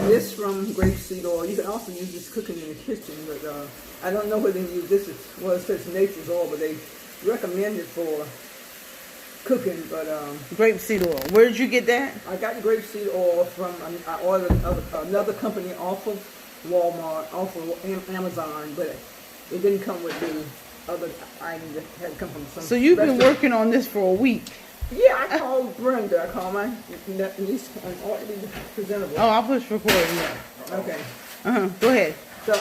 this from grapeseed oil. You can also use this cooking in the kitchen, but I don't know whether you use this. Well, it says nature's oil, but they recommend it for cooking. But grapeseed oil. Where did you get that? I got grapeseed oil from I ordered another company off of Walmart, off of Amazon, but it didn't come with the other items that had come from some. So you've been working on this for a week. Yeah, I called Brenda. I called my niece and ought to be presentable. Oh, I'll push record now. Okay. Go ahead. So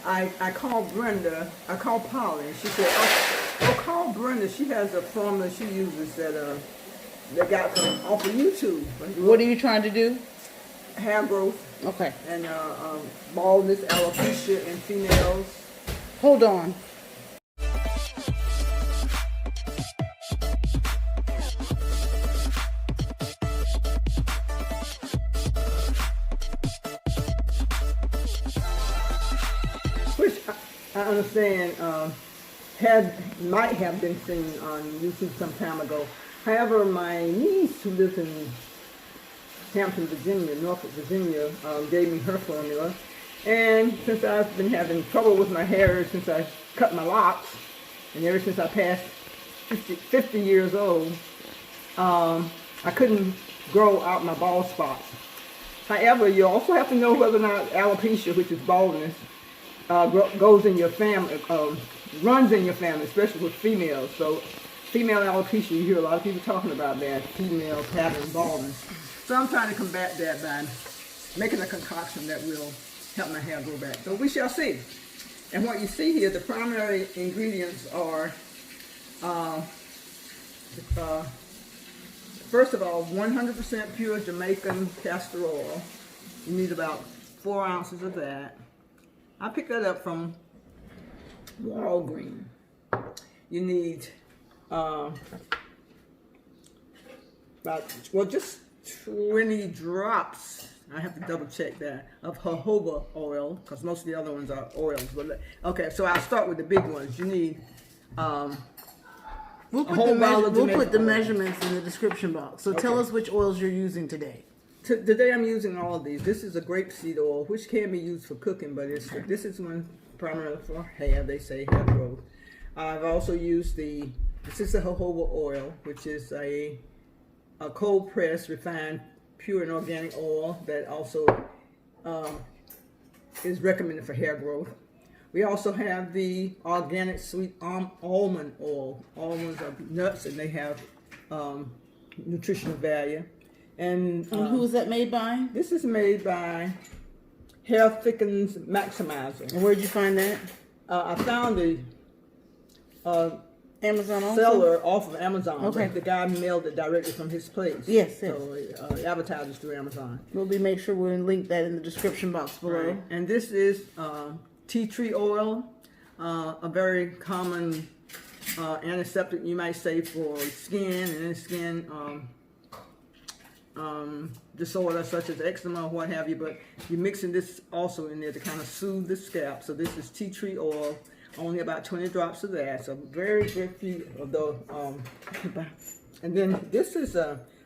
I called Brenda. I called Polly, and she said, "Oh, call Brenda. She has a formula she uses that got from off of YouTube." What are you trying to do? Hair growth. Okay. And baldness, alopecia in females. Hold on. Which I understand might have been seen on YouTube some time ago. However, my niece who lives in Hampton, Virginia, Norfolk, Virginia, gave me her formula. And since I've been having trouble with my hair since I cut my locks, and ever since I passed 50 years old, I couldn't grow out my bald spots. However, you also have to know whether or not alopecia, which is baldness, goes in your family, runs in your family, especially with females. So female alopecia, you hear a lot of people talking about that, female pattern baldness. So I'm trying to combat that by making a concoction that will help my hair grow back. So we shall see. And what you see here, the primary ingredients are, first of all, 100% pure Jamaican castor oil. You need about 4 ounces of that. I picked that up from Walgreens. You need just 20 drops, I have to double check that, of jojoba oil, because most of the other ones are oils. But okay, so I'll start with the big ones. You need we'll put the measurements in the description box. So tell us which oils you're using today. Today I'm using all of these. This is a grapeseed oil, which can be used for cooking, but this is one primarily for hair, they say hair growth. I've also used this is a jojoba oil, which is a cold pressed, refined, pure and organic oil that also is recommended for hair growth. We also have the organic sweet almond oil. Almonds are nuts and they have nutritional value. And who is that made by? This is made by Hair Thickens Maximizer. And where'd you find that? I found the Amazon also? seller off of Amazon. Okay. The guy mailed it directly from his place. Yes. So advertises through Amazon. Make sure we'll link that in the description box below. Right. And this is tea tree oil, a very common antiseptic, you might say, for skin and any skin disorder such as eczema or what have you. But you're mixing this also in there to kind of soothe the scalp. So this is tea tree oil. Only about 20 drops of that, so very, very few of those. And then this is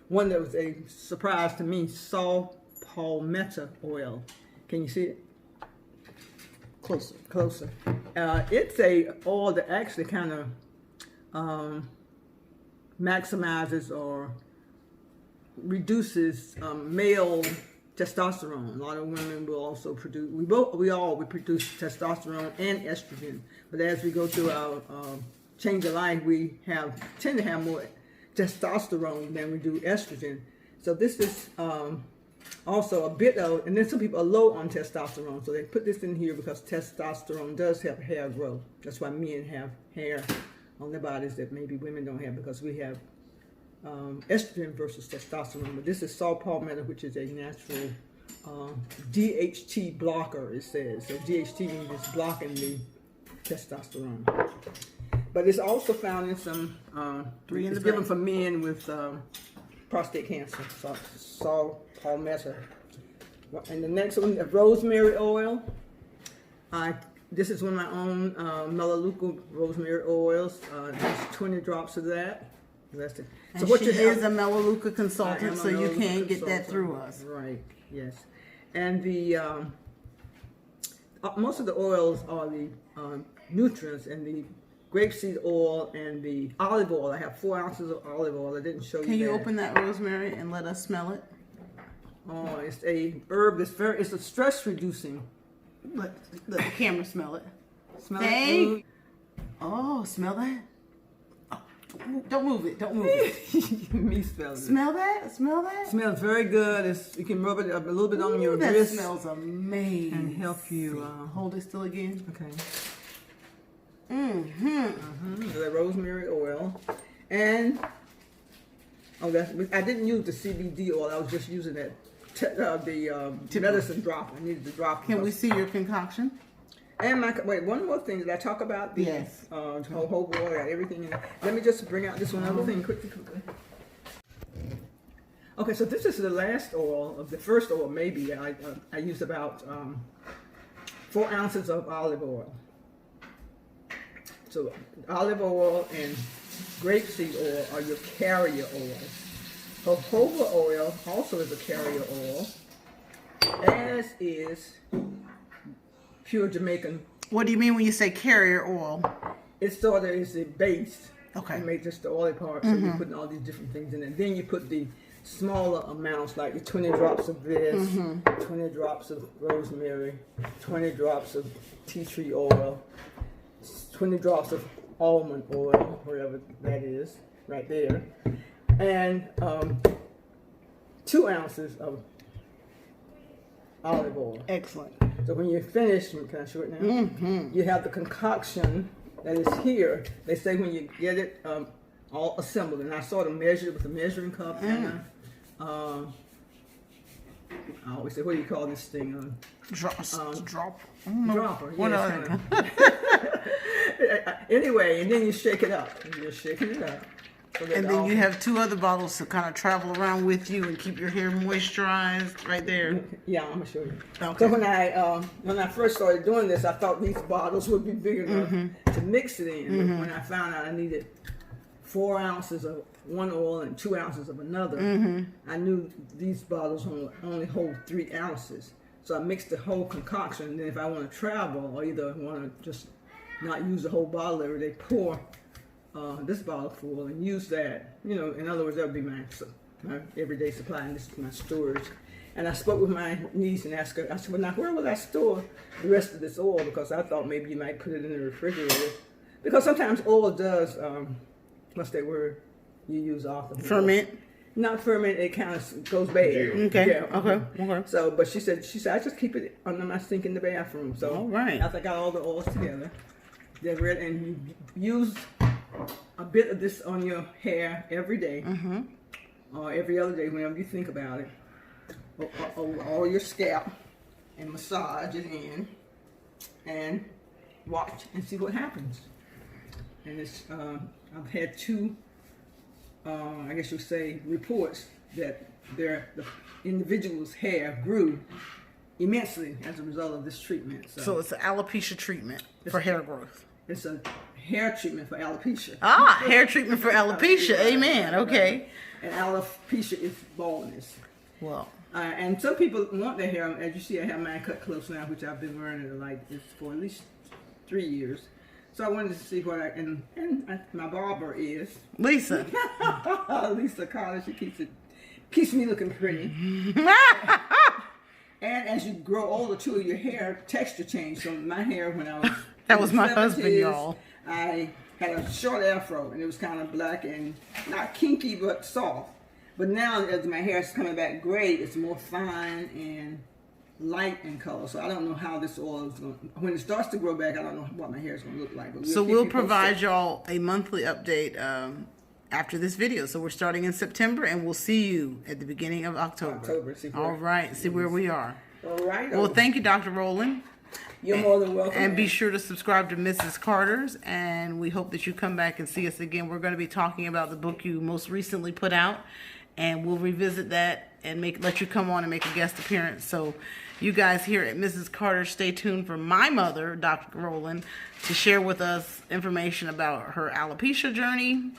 one that was a surprise to me, saw palmetto oil. Can you see it? Closer. It's a oil that actually kind of maximizes or reduces male testosterone. A lot of women will also produce, we produce testosterone and estrogen. But as we go through our change of life, we tend to have more testosterone than we do estrogen. So this is also a bit of, and then some people are low on testosterone. So they put this in here because testosterone does help hair grow. That's why men have hair on their bodies that maybe women don't have, because we have estrogen versus testosterone. But this is saw palmetto, which is a natural DHT blocker, it says. So DHT means it's blocking the testosterone. But it's also found in some, it's given for men with prostate cancer. So saw palmetto. And the next one, rosemary oil. This is one of my own Melaleuca rosemary oils. Just 20 drops of that. That's it. So what she is a Melaleuca consultant, so you can get that through us. Right, yes. And the most of the oils are the nutrients, and the grapeseed oil and the olive oil. I have 4 ounces of olive oil. I didn't show you. Can you that. open that rosemary and let us smell it? Oh, it's a herb that's it's a stress reducing. Let the camera smell it. Smell Hey. it. Oh, smell that? Oh, don't move it. Don't move it. Me smelling Smell that? Smell that? it. Smells very good. You can rub it up a little bit on your that wrist smells amazing. and help you. Hold it still again. Okay. Mm-hmm. The rosemary oil, and I didn't use the CBD oil. I was just using that the medicine drop. I needed the drop. Can we see your concoction? And wait, one more thing. Did I talk about the Yes. jojoba oil? I got everything in it. Let me just bring out this one other thing quickly. Okay, so this is the last oil of the first oil. Maybe I used about 4 ounces of olive oil. So olive oil and grapeseed oil are your carrier oils. Jojoba oil also is a carrier oil, as is pure Jamaican. What do you mean when you say carrier oil? It sort of is the base. Okay. You make just the oily part, so you're putting all these different things in it. Then you put the smaller amounts, like the 20 drops of this, 20 drops of rosemary, 20 drops of tea tree oil, 20 drops of almond oil, whatever that is, right there, and 2 ounces of olive oil. Excellent. So when you're finished, can I show it now? You have the concoction that is here. They say when you get it all assembled, and I sort of measured with a measuring cup. And I always say, what do you call this thing? Drop. Dropper. What Yeah, anyway, and then you shake it up. And you're shaking it up. So that And then all- you have 2 other bottles to kind of travel around with you and keep your hair moisturized right there. Yeah, I'm gonna show you. Okay. So when I first started doing this, I thought these bottles would be big enough to mix it in. But when I found out I needed 4 ounces of one oil and 2 ounces of another, I knew these bottles only hold 3 ounces. So I mixed the whole concoction. And then if I want to travel, or either want to just not use the whole bottle every day, pour this bottle full and use that. You know, in other words, that would be my everyday supply, and this is my storage. And I spoke with my niece and asked her, I said, well, now where will I store the rest of this oil? Because I thought maybe you might put it in the refrigerator. Because sometimes oil does, what's that word you use often? Ferment. Not ferment, it kind of goes bad. Okay. Yeah. Okay. So, but she said, I just keep it under my sink in the bathroom. So, All right. after I got all the oils together, they're ready, and you use a bit of this on your hair every day, or every other day whenever you think about it, or your scalp, and massage it in, and watch and see what happens. And it's I've had 2. I guess you'll say reports that the individual's hair grew immensely as a result of this treatment. So it's an alopecia treatment for hair growth. It's a hair treatment for alopecia. Ah, hair treatment for alopecia. Amen. Okay. And alopecia is baldness. Well, And some people want their hair, as you see, I have mine cut close now, which I've been wearing it like this for at least 3 years. So I wanted to see what my barber is Lisa. Lisa Carter. She keeps me looking pretty. And as you grow older too, your hair texture changed. So my hair, when I was That was in the my husband, 70s, y'all. I had a short afro, and it was kind of black and not kinky but soft. But now, as my hair is coming back gray, it's more fine and light in color. So I don't know how this oil is going. When it starts to grow back, I don't know what my hair is going to look like. But So keep we'll you provide posted. y'all a monthly update after this video. So we're starting in September, and we'll see you at the beginning of October. See All right. See where we are. All right. Well, thank you, Dr. Rowland. You're more than welcome. And be sure to subscribe to Mrs. Carter's, and we hope that you come back and see us again. We're going to be talking about the book you most recently put out, and we'll revisit that and let you come on and make a guest appearance. So you guys here at Mrs. Carter, stay tuned for my mother, Dr. Rowland, to share with us information about her alopecia journey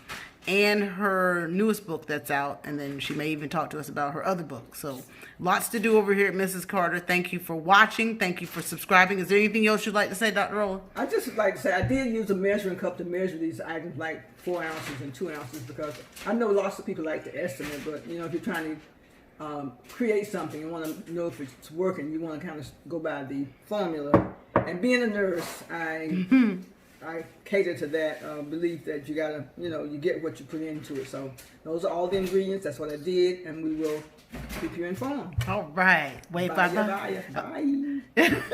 and her newest book that's out. And then she may even talk to us about her other book. So lots to do over here at Mrs. Carter. Thank you for watching. Thank you for subscribing. Is there anything else you'd like to say, Dr. Rowland? I just like to say I did use a measuring cup to measure these items, like 4 ounces and 2 ounces, because I know lots of people like to estimate, but you know, if you're trying to create something, you want to know if it's working, you want to kind of go by the formula. And being a nurse, I cater to that belief that you gotta, you know, you get what you put into it. So those are all the ingredients. That's what I did, and we will keep you informed. All right. Wait, bye. Bye.